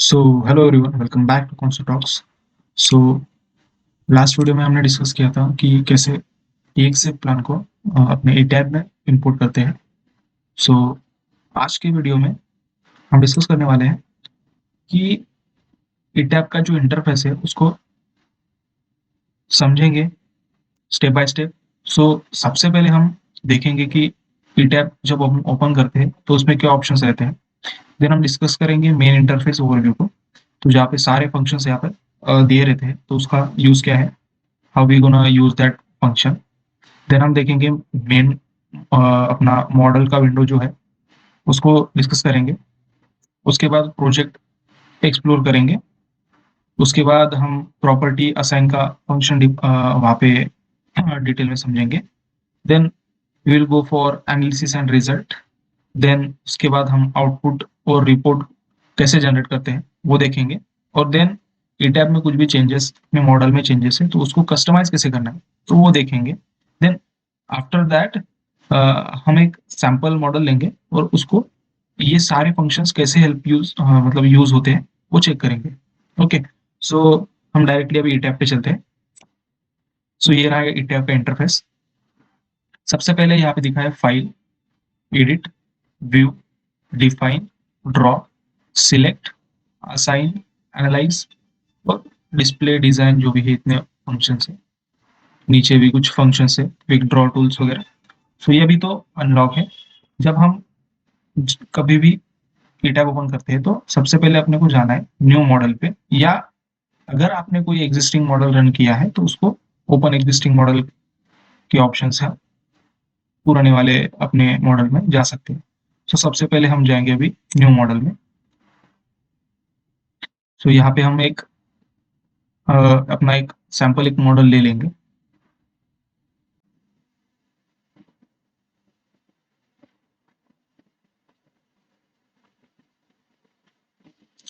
So hello everyone, welcome back to conso talks. So last video में हमने discuss किया था कि कैसे EXIF प्लान को अपने ई टैब में इंपोर्ट करते हैं। सो आज के वीडियो में हम डिस्कस करने वाले हैं कि ई टैब का जो इंटरफेस है उसको समझेंगे स्टेप बाय स्टेप। सो सबसे पहले हम देखेंगे कि ई टैब जब हम ओपन करते हैं तो उसमें क्या ऑप्शंस रहते हैं। देन हम डिस्कस करेंगे मेन इंटरफेस ओवरव्यू को, तो जहाँ पे सारे फंक्शंस यहाँ पर दिए रहते हैं, तो उसका यूज़ क्या है, how we gonna use that function. Then हम देखेंगे मेन अपना मॉडल का विंडो जो है उसको डिस्कस करेंगे। उसके बाद प्रोजेक्ट एक्सप्लोर करेंगे। उसके बाद हम प्रॉपर्टी असाइन का फंक्शन वहाँ पे डिटेल में समझेंगे। Then we will go for analysis and result. Then उसके बाद हम आउटपुट और रिपोर्ट कैसे जनरेट करते हैं वो देखेंगे। और देन ई टैब में कुछ भी चेंजेस में मॉडल में चेंजेस है तो उसको कस्टमाइज कैसे करना है तो वो देखेंगे। देन आफ्टर दैट हम एक सैंपल मॉडल लेंगे और उसको ये सारे फंक्शंस कैसे हेल्प यूज मतलब यूज होते हैं वो चेक करेंगे। ओके, सो हम डायरेक्टली अभी ई टैब पे चलते हैं। सो ये रहा ई टैब का इंटरफेस। सबसे पहले यहाँ पे दिखा है file, edit, view, define, draw, select, assign, analyse और डिस्प्ले डिजाइन, जो भी है इतने फंक्शंस है। नीचे भी कुछ फंक्शंस है, क्विक ड्रॉ टूल्स वगैरह। सो ये भी तो अनलॉक है। जब हम कभी भी ई टैब ओपन करते हैं तो सबसे पहले अपने को जाना है न्यू मॉडल पे, या अगर आपने कोई एग्जिस्टिंग मॉडल रन किया है तो उसको ओपन एग्जिस्टिंग मॉडल के ऑप्शन है, पुराने वाले अपने मॉडल में जा सकते हैं। तो सबसे पहले हम जाएंगे अभी न्यू मॉडल में। तो यहाँ पे हम एक अपना एक सैंपल एक मॉडल ले लेंगे।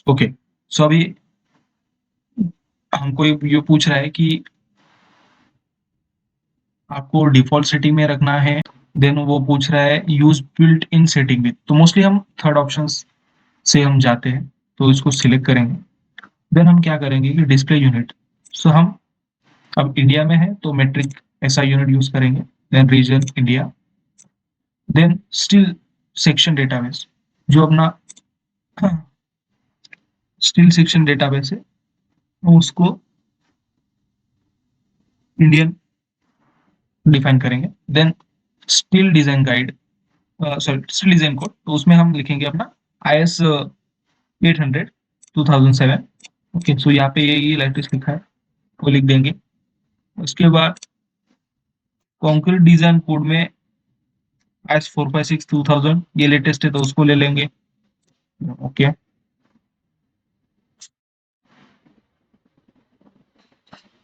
ओके, सो अभी हमको ये पूछ रहा है कि आपको डिफॉल्ट सेटिंग में रखना है। देन वो पूछ रहा है use built in setting with, तो मोस्टली हम थर्ड ऑप्शन से हम जाते हैं, तो इसको सिलेक्ट करेंगे। देन हम क्या करेंगे कि डिस्प्ले यूनिट, सो हम अब इंडिया में है तो मेट्रिक ऐसा यूनिट यूज करेंगे। Then region India. Then steel section database, जो अपना स्टिल सेक्शन डेटाबेस है वो उसको इंडियन डिफाइन करेंगे। Then steel design guide, sorry steel design code, तो उसमें हम लिखेंगे अपना IS 800 2007। ओके, सो यहाँ पे ये लेटेस्ट लिखा है वो लिख देंगे। उसके बाद कॉन्क्रीट डिजाइन कोड में IS 456 2000 ये लेटेस्ट है तो उसको ले लेंगे। Okay,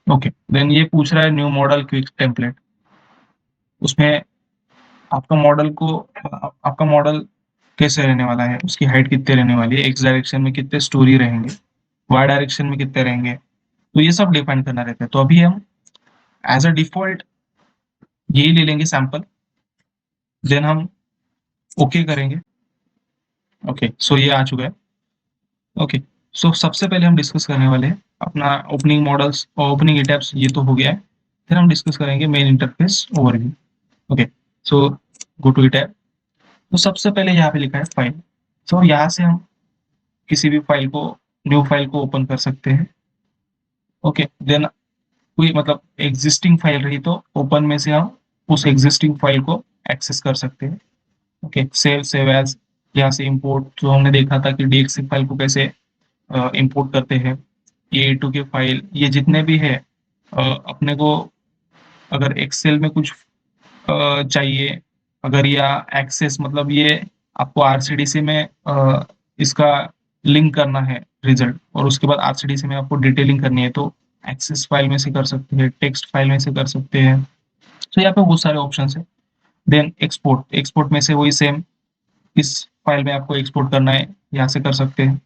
okay. देन ये पूछ रहा है न्यू मॉडल क्विक टेम्पलेट। उसमें आपका मॉडल को आपका मॉडल कैसे रहने वाला है, उसकी हाइट कितने रहने वाली है, एक्स डायरेक्शन में कितने स्टोरी रहेंगे, वाई डायरेक्शन में कितने रहेंगे, तो ये सब डिफाइन करना रहता है। तो अभी हम एज अ डिफॉल्ट यही ले लेंगे सैंपल। देन हम ओके करेंगे। ओके, सो ये आ चुका है। ओके, सो सबसे पहले हम डिस्कस करने वाले हैं अपना ओपनिंग मॉडल्स और ओपनिंग टैब्स, ये तो हो गया है। फिर हम डिस्कस करेंगे main interface overview. Okay, so go to tab. तो सबसे पहले यहाँ पे लिखा है फाइल। सो यहाँ से हम किसी भी फाइल को, न्यू फाइल को ओपन कर सकते हैं। ओके, देन कोई मतलब एग्जिस्टिंग फाइल रही तो ओपन में से हम उस एग्जिस्टिंग फाइल को एक्सेस कर सकते हैं। ओके, सेव एज, यहाँ से इंपोर्ट, जो हमने देखा था कि DXC फाइल को कैसे इंपोर्ट करते हैं। ये A2 के फाइल, ये जितने भी है अपने को अगर एक्सेल में कुछ चाहिए, अगर या एक्सेस मतलब ये आपको RCDC में इसका लिंक करना है रिजल्ट, और उसके बाद RCDC में आपको डिटेलिंग करनी है तो एक्सेस फाइल में से कर सकते हैं, टेक्स्ट फाइल में से कर सकते हैं। तो यहाँ पे बहुत सारे ऑप्शन है। देन एक्सपोर्ट, एक्सपोर्ट में से वही सेम, इस फाइल में आपको एक्सपोर्ट करना है यहाँ से कर सकते हैं।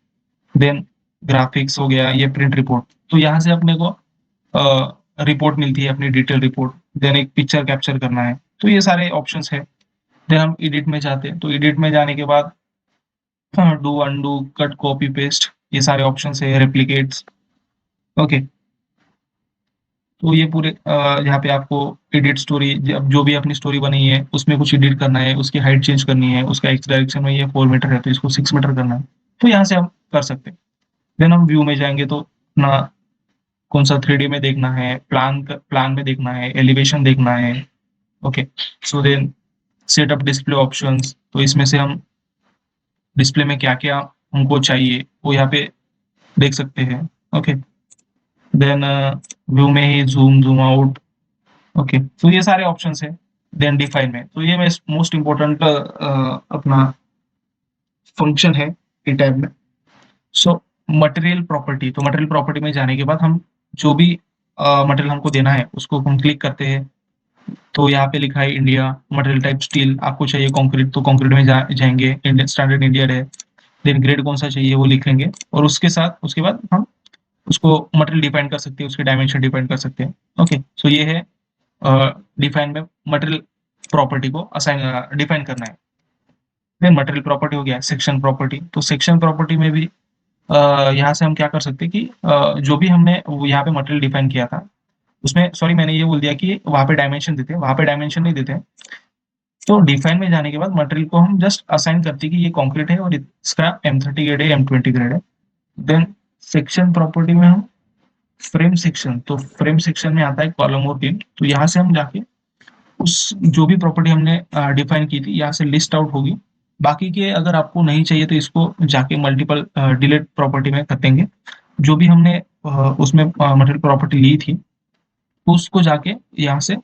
देन ग्राफिक्स हो गया, ये प्रिंट रिपोर्ट, तो यहाँ से अपने को रिपोर्ट मिलती है अपनी डिटेल रिपोर्ट। देन एक पिक्चर कैप्चर करना है, तो ये सारे ऑप्शंस है। देन हम एडिट में जाते हैं, तो एडिट में जाने के बाद do undo cut copy paste, ये सारे ऑप्शन है, रेप्लिकेट्स। ओके, तो ये पूरे यहाँ पे आपको एडिट स्टोरी, जो भी अपनी स्टोरी बनी है उसमें कुछ एडिट करना है, उसकी हाइट चेंज करनी है, उसका एक्स डायरेक्शन में ये 4 मीटर है तो इसको 6 मीटर करना है, तो यहाँ से हम कर सकते हैं। देन हम व्यू में जाएंगे तो अपना कौन सा 3D में देखना है, प्लान में देखना है, एलिवेशन देखना है। Okay, so then setup display options, तो इसमें से हम डिस्प्ले में क्या क्या हमको चाहिए वो यहाँ पे देख सकते हैं। ओके, देन व्यू में ही जूम जूम आउट। ओके, तो ये सारे ऑप्शंस है। देन डिफाइन में, तो ये मोस्ट इम्पोर्टेंट अपना फंक्शन है ई टैब में। सो मटेरियल प्रॉपर्टी, तो मटेरियल प्रॉपर्टी में जाने के बाद हम जो भी मटेरियल हमको देना है उसको हम क्लिक करते हैं। तो यहाँ पे लिखा है इंडिया, मटेरियल टाइप स्टील, आपको चाहिए कंक्रीट तो कंक्रीट में जाएंगे, इंडियन स्टैंडर्ड इंडियन है। देन ग्रेड कौन सा चाहिए वो लिख लेंगे, और उसके बाद हम उसको मटेरियल डिफाइन कर सकते हैं, उसके डायमेंशन डिफाइन कर सकते हैं। ओके, सो ये है डिफाइन में मटेरियल प्रॉपर्टी को असाइन डिफाइन करना है। देन मटेरियल प्रॉपर्टी हो गया। सेक्शन प्रॉपर्टी, तो सेक्शन प्रॉपर्टी में भी यहाँ से हम क्या कर सकते हैं कि जो भी हमने यहाँ पे मटेरियल डिफाइन किया था उसमें, सॉरी मैंने ये बोल दिया कि वहाँ पे डायमेंशन देते हैं, वहाँ पे डायमेंशन नहीं देते हैं। तो डिफाइन में जाने के बाद मटेरियल को हम जस्ट असाइन करते हैं कि ये कॉन्क्रीट है और इसका M30 ग्रेड है, M20 ग्रेड है। देन सेक्शन प्रॉपर्टी में हम फ्रेम सेक्शन, तो फ्रेम सेक्शन में आता है कॉलम और बीम, तो यहाँ से हम जाके उस जो भी प्रॉपर्टी हमने डिफाइन की थी यहाँ से लिस्ट आउट होगी। बाकी के अगर आपको नहीं चाहिए तो इसको जाके मल्टीपल डिलीट प्रॉपर्टी में कर देंगे। जो भी हमने उसमें मटेरियल प्रॉपर्टी ली थी तो उसको जाके यहाँ से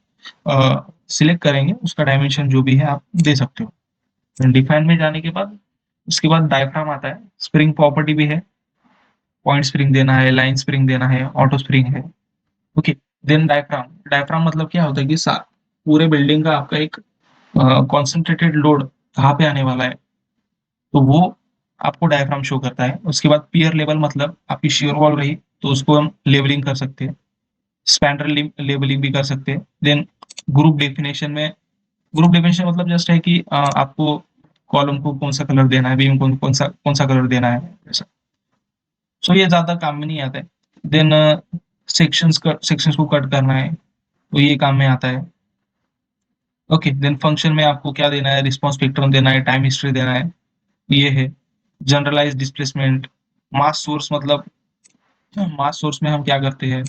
सिलेक्ट करेंगे, उसका डायमेंशन जो भी है आप दे सकते हो। डिफाइन में जाने के बाद उसके बाद डायफ्राम आता है, स्प्रिंग प्रॉपर्टी भी है, पॉइंट स्प्रिंग देना है, लाइन स्प्रिंग देना है, ऑटो स्प्रिंग है। ओके, देन डायफ्राम, डायफ्राम मतलब क्या होता है कि पूरे बिल्डिंग का आपका एक कॉन्सेंट्रेटेड लोड कहाँ पे आने वाला है, तो वो आपको डायफ्राम शो करता है। उसके बाद पियर लेवल, मतलब आपकी शियर वॉल रही तो उसको हम लेवलिंग कर सकते हैं, स्पैंडल लेवलिंग भी कर सकते हैं। देन ग्रुप डेफिनेशन में, ग्रुप डेफिनेशन मतलब जस्ट है कि आपको कॉलम को कौन सा कलर देना है, बीम को कौन सा कलर देना है, ऐसा। सो ये ज्यादा काम में नहीं आता है। देन सेक्शंस को कट करना है तो ये काम में आता है। ओके, देन फंक्शन में आपको क्या देना है, रिस्पॉन्स स्पेक्ट्रम देना है, टाइम हिस्ट्री देना है, ये है। जनरलाइज डिस्प्लेसमेंट, मास सोर्स, मतलब मास सोर्स में हम क्या करते हैं,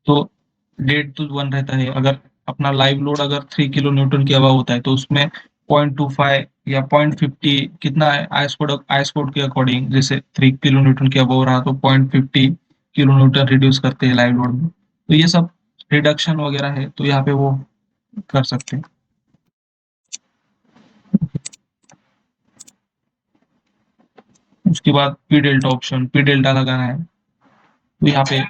तो डेड टू वन रहता है। अगर अपना लाइव लोड अगर 3 किलो न्यूटन के अबव होता है तो उसमें 0.25 या 0.50 कितना है, आइस कोड के अकॉर्डिंग, जैसे 3 किलो न्यूटन के अबव रहा तो 0.50 किलो न्यूटन रिड्यूस करते हैं लाइव लोड में। तो ये सब रिडक्शन वगैरह है तो यहाँ पे वो कर सकते हैं। उसके बाद P delta option, P delta लगाना है तो यहाँ पे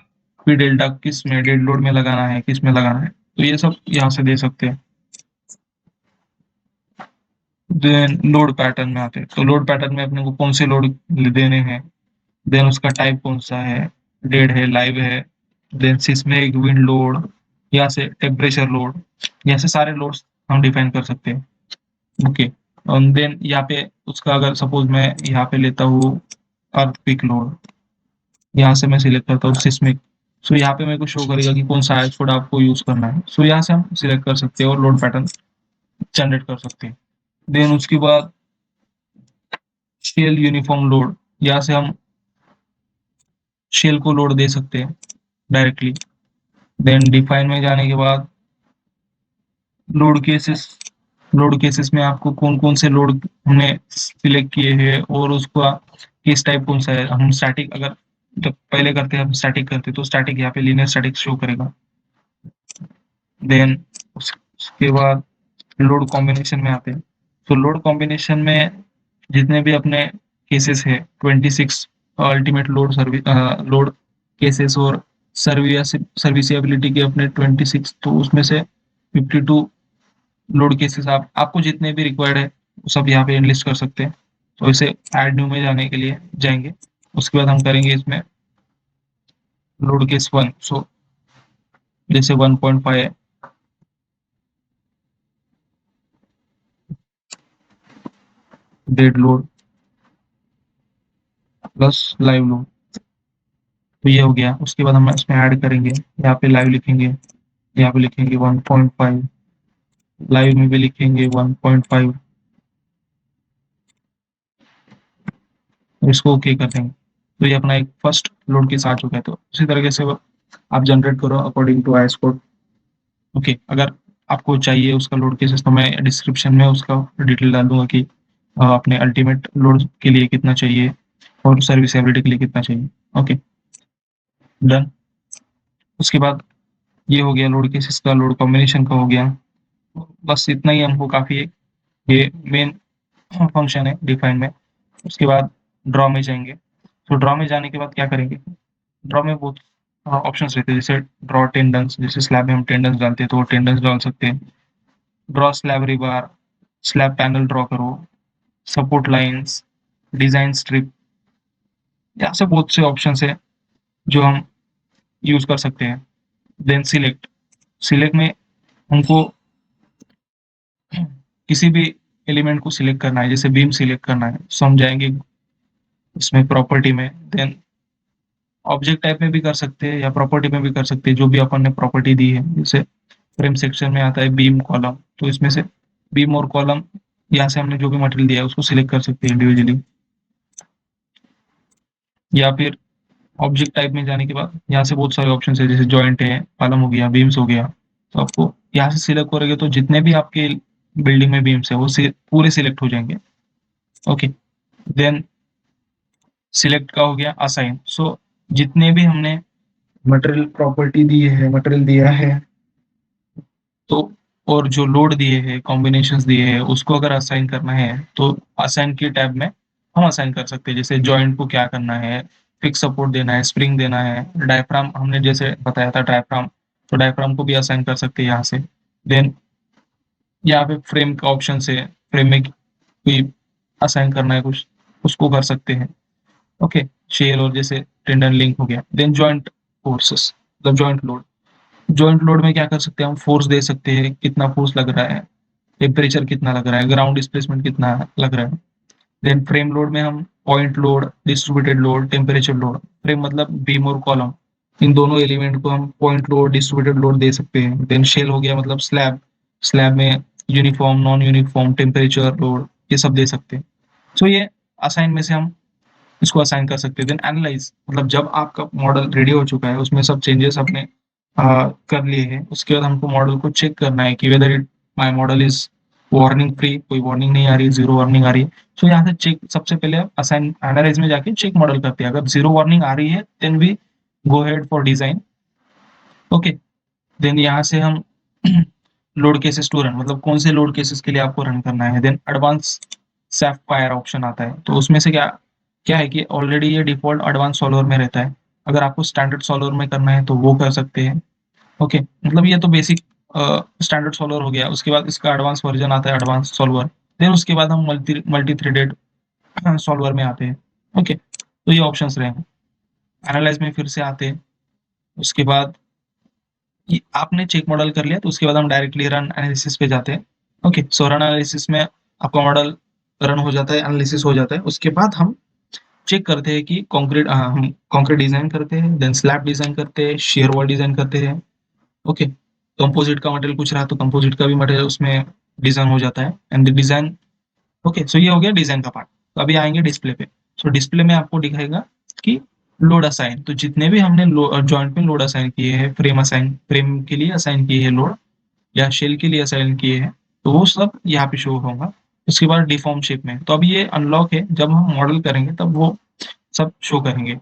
पी डेल्टा किस में, डेड लोड में लगाना है, किस में लगाना है, तो ये सब यहाँ से दे सकते हैं। देन लोड पैटर्न में आते हैं, तो लोड पैटर्न में अपने को कौन से लोड देने हैं, देन उसका टाइप कौन सा है, डेड है, लाइव है, देन सिस्मिक, विंड लोड, यहाँ से टेम्परेचर लोड, यहाँ से सारे लोड्स हम डिफाइन कर सकते हैं। ओके, और देन यहाँ पे उसका अगर सपोज मैं यहाँ पे लेता हूँ अर्थ पीक लोड, यहाँ से मैं सिलेक्ट करता हूँ सिस्मिक। सो यहाँ पे मेरे को शो करेगा कि कौन सा आइस कोड आपको यूज करना है, सो यहाँ से हम सिलेक्ट कर सकते हैं और लोड पैटर्न जनरेट कर सकते हैं। देन उसके बाद शेल यूनिफॉर्म लोड, यहाँ से हम शेल को लोड दे सकते हैं डायरेक्टली। देन डिफाइन में जाने के बाद लोड केसेस, लोड केसेस में आपको कौन कौन से लोड हमने सिलेक्ट किए हैं और उसका केस टाइप कौन सा है। हम स्टैटिक, अगर जब पहले करते हैं हम स्टैटिक करते हैं तो स्टैटिक यहाँ पे लीनियर स्टैटिक शो करेगा। देन उसके बाद लोड कॉम्बिनेशन में आते हैं, तो लोड कॉम्बिनेशन में जितने भी अपने केसेस है 26 ultimate load service load cases और सर्विसिबिलिटी के अपने 26, तो उसमें से 52 लोड केसेस आपको जितने भी रिक्वायर्ड है वो सब यहाँ पे लिस्ट कर सकते हैं। तो इसे ऐड न्यू में जाने के लिए जाएंगे, उसके बाद हम करेंगे इसमें लोड केस 1। सो जैसे 1.5 है, dead load, plus live load, तो ये हो गया। उसके बाद हम इसमें ऐड करेंगे, यहाँ पे लाइव लिखेंगे, यहाँ पे लिखेंगे 1.5, लाइव में भी लिखेंगे 1.5, इसको ओके कर देंगे। तो ये अपना एक फर्स्ट लोड के साथ हो गया। तो उसी तरीके से आप जनरेट करो according to IS code. Okay, अगर आपको चाहिए उसका लोड केसेस तो मैं डिस्क्रिप्शन में उसका डिटेल डाल दूंगा कि अपने अल्टीमेट लोड के लिए कितना चाहिए और सर्विसेबिलिटी के लिए कितना चाहिए। Okay, done. उसके बाद ये हो गया लोड केसेस का, लोड कॉम्बिनेशन का हो गया। बस इतना ही हमको काफ़ी है, ये मेन फंक्शन है डिफाइन में। उसके बाद ड्रॉ में जाएंगे। तो ड्रॉ में जाने के बाद क्या करेंगे, ड्रॉ में बहुत ऑप्शंस रहते हैं, जैसे ड्रॉ टेंडेंस, जैसे स्लैब में हम टेंडेंस डालते हैं तो वो टेंडेंस डाल सकते हैं। Draw slab रिबार, slab panel draw करो, सपोर्ट लाइंस, डिजाइन स्ट्रिप, यहाँ से बहुत से ऑप्शंस है जो हम यूज कर सकते हैं। देन सिलेक्ट, सिलेक्ट में हमको किसी भी एलिमेंट को सिलेक्ट करना है, जैसे बीम सिलेक्ट करना है, सो हम जाएंगे इसमें प्रॉपर्टी में, देन ऑब्जेक्ट टाइप में भी कर सकते हैं या प्रॉपर्टी में भी कर सकते हैं, जो भी अपन ने प्रॉपर्टी दी है। जैसे फ्रेम सेक्शन में आता है बीम कॉलम, तो इसमें से बीम और कॉलम, यहाँ से हमने जो भी मटेरियल दिया है उसको सिलेक्ट कर सकते हैं इंडिविजुअली। या फिर ऑब्जेक्ट टाइप में जाने के बाद यहाँ से बहुत सारे ऑप्शन है, जैसे जॉइंट है, कॉलम हो गया, बीम्स हो गया। तो आपको यहाँ से सिलेक्ट करोगे तो जितने भी आपके बिल्डिंग में बीम्स है वो पूरे सिलेक्ट हो जाएंगे। ओके, देन सिलेक्ट का हो गया असाइन। सो जितने भी हमने मटेरियल प्रॉपर्टी दी है, मटेरियल दिया है, तो और जो लोड दिए हैं, कॉम्बिनेशंस दिए हैं, उसको अगर असाइन करना है तो असाइन के टैब में हम असाइन कर सकते हैं। जैसे जॉइंट को क्या करना है, फिक्स सपोर्ट देना है, स्प्रिंग देना है, डायफ्राम हमने जैसे बताया था डायफ्राम, तो डायफ्राम को भी असाइन कर सकते हैं यहाँ से। देन यहाँ पे फ्रेम का ऑप्शन है, फ्रेम में कोई असाइन करना है कुछ, उसको कर सकते हैं। ओके, शेल और जैसे टेंडन लिंक हो गया। देन जॉइंट फोर्सेस, मतलब जॉइंट लोड, जॉइंट लोड में क्या कर सकते हैं हम, फोर्स दे सकते हैं, कितना फोर्स लग रहा है, टेम्परेचर कितना लग रहा है, ग्राउंड डिस्प्लेसमेंट कितना लग रहा है। देन फ्रेम लोड में हम point load, distributed load, temperature load, frame मतलब बीम और कॉलम, इन दोनों एलिमेंट को हम पॉइंट लोड, डिस्ट्रीब्यूटेड लोड दे सकते हैं। देन शेल हो गया मतलब स्लैब, स्लैब में uniform, non uniform, temperature load, ये सब दे सकते हैं। सो ये असाइन में से हम इसको असाइन कर सकते हैं। देन एनालाइज, मतलब जब आपका मॉडल रेडी हो चुका है, उसमें सब चेंजेस अपने कर लिए हैं, उसके बाद हमको मॉडल को चेक करना है कि whether it my model is warning free, कोई वार्निंग नहीं आ रही, जीरो वार्निंग आ रही है। सो यहाँ से चेक, सबसे पहले असाइन एनालाइज में जाके चेक मॉडल करते हैं, अगर जीरो वार्निंग आ रही है then we go head for design. Okay, then यहाँ से हम लोड केसेस टू रन, मतलब कौन से लोड केसेस के लिए आपको रन करना है। देन एडवांस सैफपायर ऑप्शन आता है, तो उसमें से क्या क्या है कि ऑलरेडी ये डिफॉल्ट एडवांस सॉल्वर में रहता है, अगर आपको स्टैंडर्ड सॉल्वर में करना है तो वो कर सकते हैं। ओके, मतलब ये तो बेसिक स्टैंडर्ड सॉल्वर हो गया। उसके बाद इसका एडवांस वर्जन आता है, एडवांस सॉल्वर। देन उसके बाद हम मल्टी मल्टी थ्रेडेड सॉल्वर में आते हैं। ओके, तो ये ऑप्शंस रहे। एनालाइज में फिर से आते हैं। उसके बाद आपने चेक मॉडल कर लिया तो उसके बाद हम डायरेक्टली रन एनालिसिस पे जाते हैं। ओके, सो रन एनालिसिस में आपका मॉडल रन हो जाता है, एनालिसिस हो जाता है। उसके बाद हम चेक करते हैं कि कंक्रीट, हम कंक्रीट डिजाइन करते हैं, देन स्लैब डिजाइन करते हैं, शेयर वॉल डिजाइन करते हैं। ओके, कंपोजिट का मटेरियल कुछ रहा तो कंपोजिट का भी मटेरियल उसमें डिजाइन हो जाता है एंड द डिजाइन। ओके, सो ये हो गया डिजाइन का पार्ट। तो अभी आएंगे डिस्प्ले पे। सो डिस्प्ले में आपको दिखाएगा कि लोड असाइन, तो जितने भी हमने जॉइंट में लोड असाइन किए हैं, फ्रेम असाइन, फ्रेम के लिए असाइन किए हैं लोड, या शेल के लिए असाइन किए हैं, तो वो सब यहाँ पे शो होगा। उसके बाद डिफॉर्म शेप में, तो अभी ये अनलॉक है, जब हम मॉडल करेंगे तब वो सब शो करेंगे।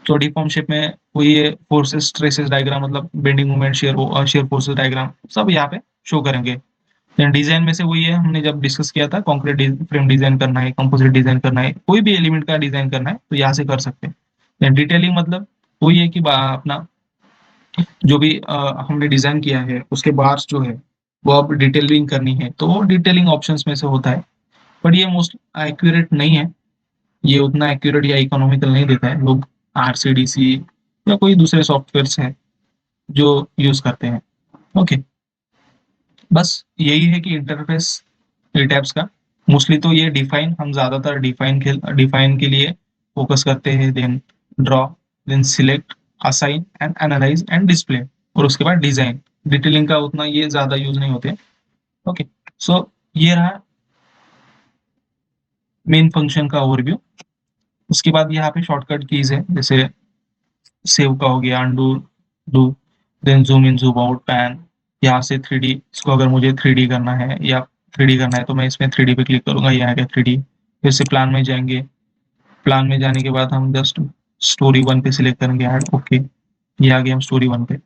तो डिफॉर्म शेप में वही है, फोर्सेस स्ट्रेसेस डायग्राम, मतलब bending moment, share share forces diagram सब यहाँ पे शो करेंगे। डिजाइन में से वही है, हमने जब डिस्कस किया था, कंक्रीट फ्रेम डिजाइन करना है, कंपोजिट डिजाइन करना है, कोई भी एलिमेंट का डिजाइन करना है तो यहाँ से कर सकते हैं। डिटेलिंग मतलब वही है कि अपना जो भी हमने डिजाइन किया है उसके बार्स जो है वो अब डिटेलिंग करनी है, तो वो डिटेलिंग ऑप्शंस में से होता है। बट ये मोस्ट एक्यूरेट नहीं है, ये उतना एक्यूरेट या इकोनॉमिकल नहीं देता है। लोग आरसीडीसी या कोई दूसरे सॉफ्टवेयर हैं जो यूज करते हैं। ओके, बस यही है कि इंटरफेस टैब्स का मोस्टली तो ये डिफाइन, हम ज्यादातर डिफाइन के लिए फोकस करते हैं, then draw, then select, assign and analyse and display, और उसके बाद डिजाइन। डिटेलिंग का उतना ये ज्यादा यूज नहीं होते। ओके, सो ये रहा मेन फंक्शन का ओवरव्यू। उसके बाद यहाँ पे शॉर्टकट कीज है, जैसे सेव का हो गया, undo, do, then zoom in, zoom out, pan. यहाँ से 3D, इसको अगर मुझे 3D करना है या 3D करना है तो मैं इसमें 3D पे क्लिक करूंगा, ये आ गया 3D। फिर से प्लान में जाएंगे, प्लान में जाने के बाद हम जस्ट स्टोरी 1 पे सिलेक्ट करेंगे, ऐड, ओके, ये आ गया हम स्टोरी 1 पे।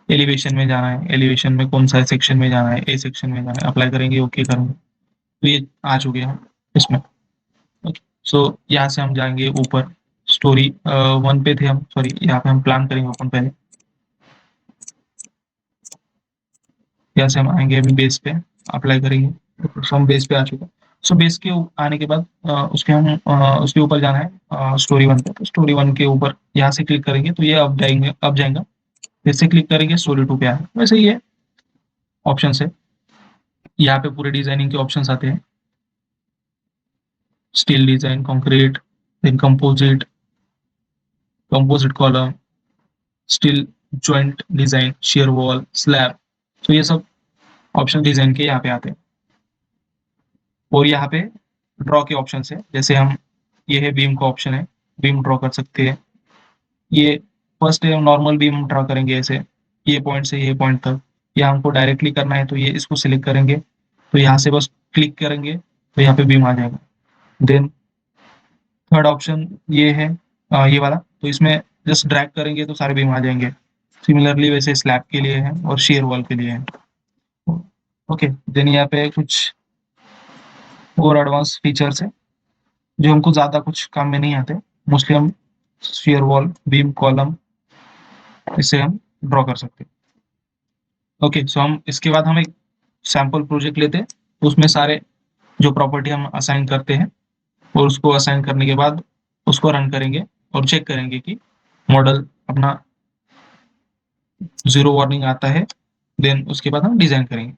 एलिवेशन में जाना है, एलिवेशन में कौन सा सेक्शन में जाना है, ए सेक्शन में जाना है, अप्लाई करेंगे, ओके करेंगे, तो ये आ चुके हैं इसमें। ओके, सो यहाँ से हम जाएंगे ऊपर, स्टोरी 1 पे थे हम, सॉरी, यहाँ पे हम प्लान करेंगे ओपन पहले। यहाँ से हम आएंगे अभी बेस पे, अप्लाई करेंगे, सो हम बेस पे आ चुके हैं। सो बेस के आने के बाद उसके हम उसके ऊपर जाना है स्टोरी 1 पे, तो स्टोरी 1 के ऊपर यहाँ से क्लिक करेंगे तो ये अब जाएंगे, अब जाएगा। फिर से क्लिक करेंगे, स्टोरी 2 पे आए, वैसे ये ऑप्शन है। यहाँ पे पूरे डिजाइनिंग के ऑप्शंस आते हैं, steel design, concrete, then composite, composite column, steel joint design, shear wall, slab. तो ये सब ऑप्शन डिजाइन के यहाँ पे आते हैं। और यहाँ पे ड्रॉ के ऑप्शन है, जैसे हम, ये है बीम का ऑप्शन है, बीम ड्रॉ कर सकते हैं। ये फर्स्ट नॉर्मल बीम ड्रॉ करेंगे, ऐसे ये पॉइंट से ये पॉइंट तक, या हमको डायरेक्टली करना है तो ये इसको सिलेक्ट करेंगे, तो यहाँ से बस क्लिक करेंगे तो यहाँ पे बीम आ जाएगा। देन थर्ड ऑप्शन ये है, ये वाला, तो इसमें जस्ट ड्रैग करेंगे तो सारे बीम आ जाएंगे। सिमिलरली वैसे स्लैब के लिए है और शेयर वॉल के लिए है। ओके, देन यहाँ पे कुछ और एडवांस फीचर्स है जो हमको ज्यादा कुछ काम में नहीं आते। मोस्टली हम शेयर वॉल, बीम, कॉलम, इसे हम ड्रॉ कर सकते हैं। ओके, सो हम इसके बाद हम एक सैंपल प्रोजेक्ट लेते हैं, उसमें सारे जो प्रॉपर्टी हम असाइन करते हैं, और उसको असाइन करने के बाद उसको रन करेंगे और चेक करेंगे कि मॉडल अपना जीरो वार्निंग आता है। देन उसके बाद हम डिजाइन करेंगे।